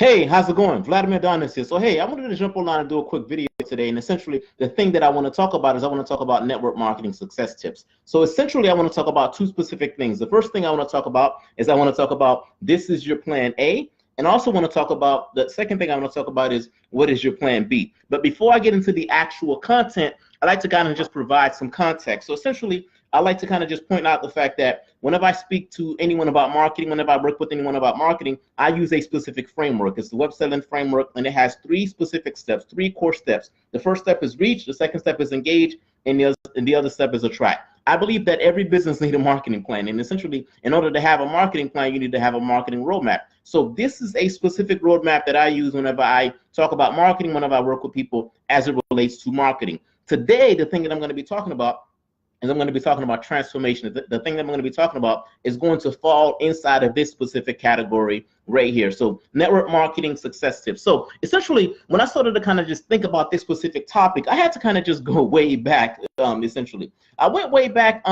Hey, how's it going? Vladimir Donis here. So, hey, I wanted to jump online and do a quick video today. And essentially, the thing that I want to talk about is I want to talk about network marketing success tips. So, essentially, I want to talk about two specific things. The first thing I want to talk about is I want to talk about this is your plan A. And I also want to talk about the second thing I want to talk about is what is your plan B. But before I get into the actual content, I like to kind of just provide some context. So, essentially, I like to kind of just point out the fact that whenever I speak to anyone about marketing, whenever I work with anyone about marketing, I use a specific framework. It's the web selling framework, and it has three specific steps, three core steps. The first step is reach, the second step is engage, and the other step is attract. I believe that every business needs a marketing plan, and essentially, in order to have a marketing plan, you need to have a marketing roadmap. So this is a specific roadmap that I use whenever I talk about marketing, whenever I work with people as it relates to marketing. Today, the thing that I'm going to be talking about and I'm going to be talking about transformation. The thing that I'm going to be talking about is going to fall inside of this specific category right here. So network marketing success tips. So essentially, when I started to kind of just think about this specific topic, I had to kind of just go way back. Essentially, I went way back,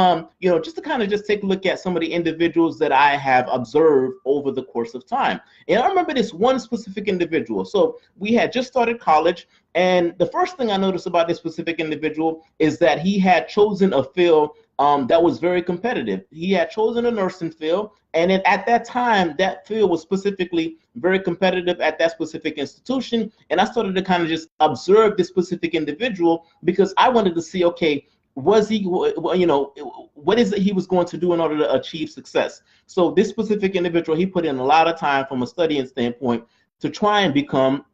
just to kind of just take a look at some of the individuals that I have observed over the course of time. And I remember this one specific individual. So we had just started college. And the first thing I noticed about this specific individual is that he had chosen a field that was very competitive. He had chosen a nursing field, and at that time, that field was specifically very competitive at that specific institution. And I started to kind of just observe this specific individual because I wanted to see, okay, was he, what is it he was going to do in order to achieve success? So this specific individual, he put in a lot of time from a studying standpoint to try and become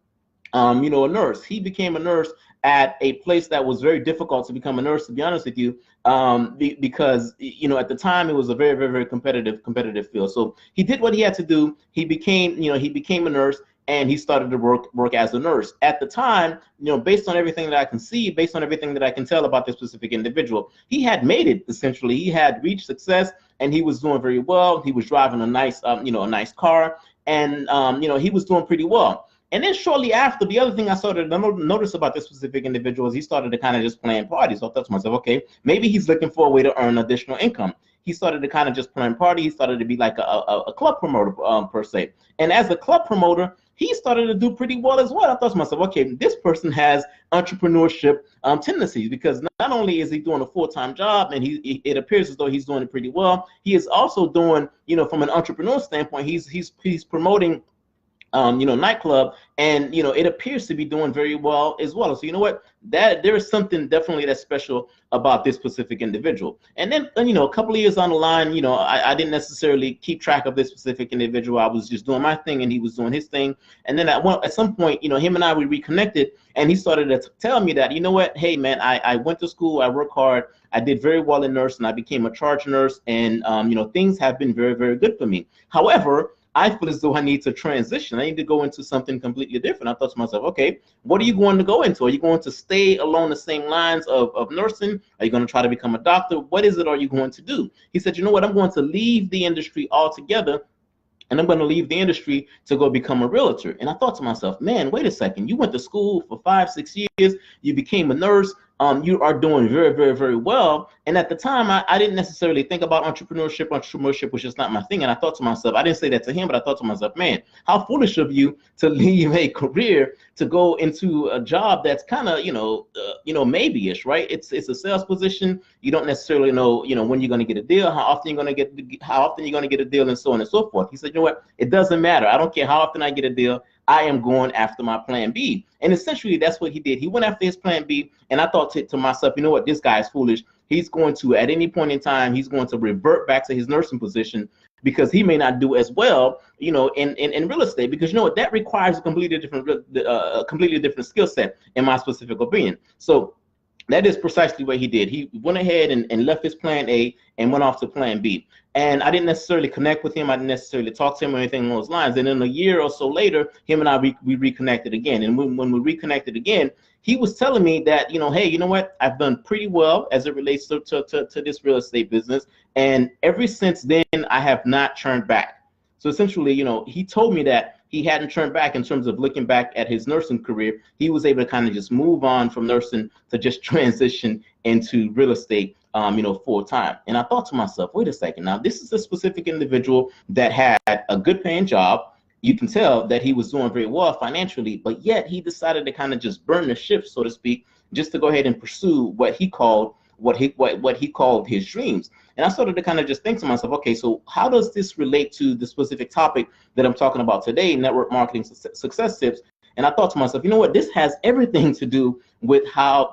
a nurse. He became a nurse at a place that was very difficult to become a nurse, to be honest with you, because at the time it was a very, very, very competitive field. So he did what he had to do. He became a nurse, and he started to work as a nurse. At the time, based on everything that I can see, based on everything that I can tell about this specific individual, he had made it. Essentially, he had reached success, and he was doing very well. He was driving a nice, a nice car, and he was doing pretty well. And then shortly after, the other thing I started to notice about this specific individual is he started to kind of just plan parties. So I thought to myself, okay, maybe he's looking for a way to earn additional income. He started to kind of just plan parties. He started to be like a club promoter per se. And as a club promoter, he started to do pretty well as well. I thought to myself, okay, this person has entrepreneurship tendencies, because not only is he doing a full-time job and it appears as though he's doing it pretty well, he is also doing, from an entrepreneur standpoint, he's promoting nightclub, and it appears to be doing very well as well. So you know what, that there is something definitely that's special about this specific individual. And then a couple of years on the line, I didn't necessarily keep track of this specific individual. I was just doing my thing and he was doing his thing. And then at some point, him and I, we reconnected, and he started to tell me that, hey man, I went to school, I worked hard, I did very well in nursing, I became a charge nurse, and things have been very, very good for me. However, I feel as though I need to transition. I need to go into something completely different. I thought to myself, okay, what are you going to go into? Are you going to stay along the same lines of nursing? Are you going to try to become a doctor? What is it are you going to do? He said, you know what, I'm going to leave the industry altogether, and I'm going to leave the industry to go become a realtor. And I thought to myself, man, wait a second. You went to school for 5-6 years. You became a nurse. You are doing very, very, very well. And at the time, I didn't necessarily think about entrepreneurship. Entrepreneurship was just not my thing. And I thought to myself, I didn't say that to him, but I thought to myself, man, how foolish of you to leave a career to go into a job that's kind of, maybe-ish, right? It's a sales position. You don't necessarily know, when you're going to get a deal, how often you're going to get a deal, and so on and so forth. He said, you know what? It doesn't matter. I don't care how often I get a deal. I am going after my plan B. And essentially, that's what he did. He went after his plan B, and I thought to myself, you know what, this guy is foolish. He's going to, at any point in time, he's going to revert back to his nursing position, because he may not do as well, in real estate, because that requires a completely different skill set, in my specific opinion. So that is precisely what he did. He went ahead and left his plan A and went off to plan B. And I didn't necessarily connect with him. I didn't necessarily talk to him or anything along those lines. And then a year or so later, him and I, we reconnected again. And when we reconnected again, he was telling me that, hey, you know what? I've done pretty well as it relates to this real estate business. And ever since then, I have not turned back. So essentially, he told me that he hadn't turned back in terms of looking back at his nursing career. He was able to kind of just move on from nursing to just transition into real estate, full time. And I thought to myself, wait a second, now this is a specific individual that had a good paying job. you can tell that he was doing very well financially, but yet he decided to kind of just burn the ship, so to speak, just to go ahead and pursue what he called his dreams. And I started to kind of just think to myself, okay, so how does this relate to the specific topic that I'm talking about today, network marketing success tips? And I thought to myself, you know what, this has everything to do with how,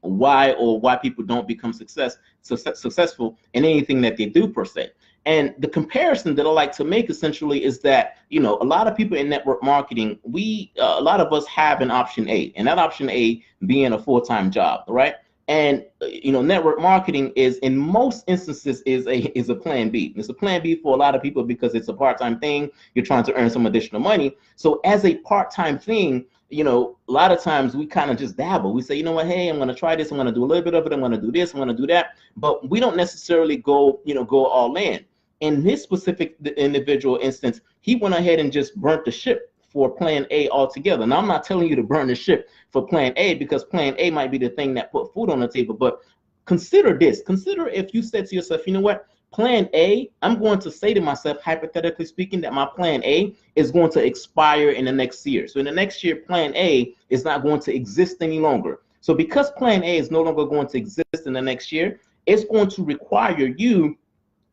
why people don't become successful in anything that they do per se. And the comparison that I like to make essentially is that, a lot of people in network marketing, a lot of us have an option A, and that option A being a full-time job, right? And network marketing is, in most instances, is a plan B. It's a plan B for a lot of people because it's a part-time thing. You're trying to earn some additional money. So as a part-time thing, a lot of times we kind of just dabble. We say, you know what, hey, I'm going to try this. I'm going to do a little bit of it. I'm going to do this. I'm going to do that. But we don't necessarily go all in. In this specific individual instance, he went ahead and just burnt the ship for plan A altogether. Now, I'm not telling you to burn the ship for plan A, because plan A might be the thing that put food on the table. But consider this. Consider if you said to yourself, you know what, plan A, I'm going to say to myself, hypothetically speaking, that my plan A is going to expire in the next year. So in the next year, plan A is not going to exist any longer. So because plan A is no longer going to exist in the next year, it's going to require you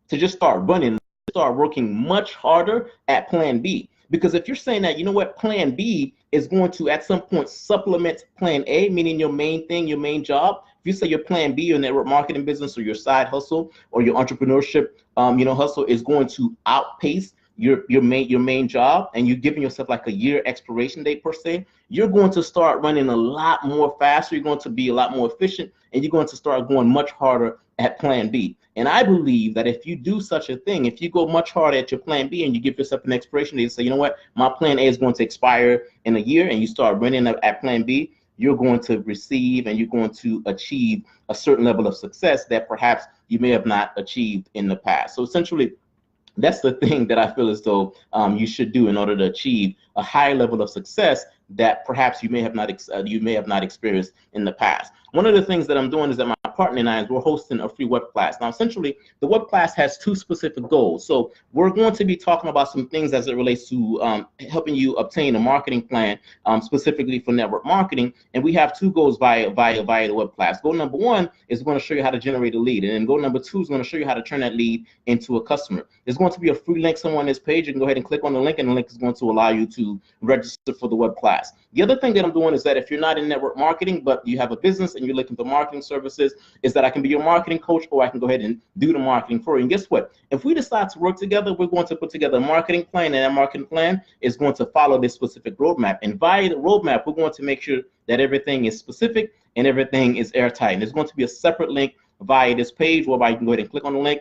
to just start working much harder at plan B. Because if you're saying that, you know what, plan B is going to at some point supplement plan A, meaning your main thing, your main job. If you say your plan B, your network marketing business or your side hustle or your entrepreneurship hustle is going to outpace your main job, and you're giving yourself like a year expiration date per se, you're going to start running a lot more faster. You're going to be a lot more efficient, and you're going to start going much harder at plan B. And I believe that if you do such a thing, if you go much harder at your plan B and you give yourself an expiration date and say, you know what, my plan A is going to expire in a year, and you start running at plan B, you're going to receive and you're going to achieve a certain level of success that perhaps you may have not achieved in the past. So essentially, that's the thing that I feel as though you should do in order to achieve a high level of success that perhaps you may have not experienced in the past. One of the things that I'm doing is that my partner and I, we're hosting a free web class. Now, essentially, the web class has two specific goals. So we're going to be talking about some things as it relates to helping you obtain a marketing plan specifically for network marketing. And we have two goals via the web class. Goal number one is going to show you how to generate a lead. And then goal number two is going to show you how to turn that lead into a customer. There's going to be a free link somewhere on this page. You can go ahead and click on the link, and the link is going to allow you to register for the web class. The other thing that I'm doing is that if you're not in network marketing, but you have a business and you're looking for marketing services, is that I can be your marketing coach, or I can go ahead and do the marketing for you. And guess what? If we decide to work together, we're going to put together a marketing plan, and that marketing plan is going to follow this specific roadmap. And via the roadmap, we're going to make sure that everything is specific and everything is airtight. And there's going to be a separate link via this page whereby you can go ahead and click on the link,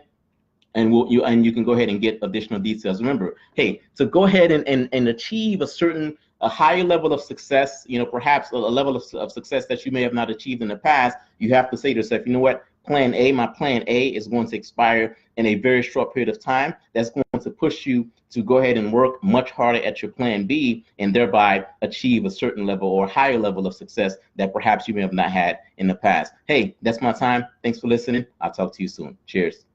and you can go ahead and get additional details. Remember, hey, to go ahead and achieve a higher level of success, perhaps a level of success that you may have not achieved in the past, you have to say to yourself, you know what, my plan A is going to expire in a very short period of time. That's going to push you to go ahead and work much harder at your plan B, and thereby achieve a certain level or higher level of success that perhaps you may have not had in the past. Hey, that's my time. Thanks for listening. I'll talk to you soon. Cheers.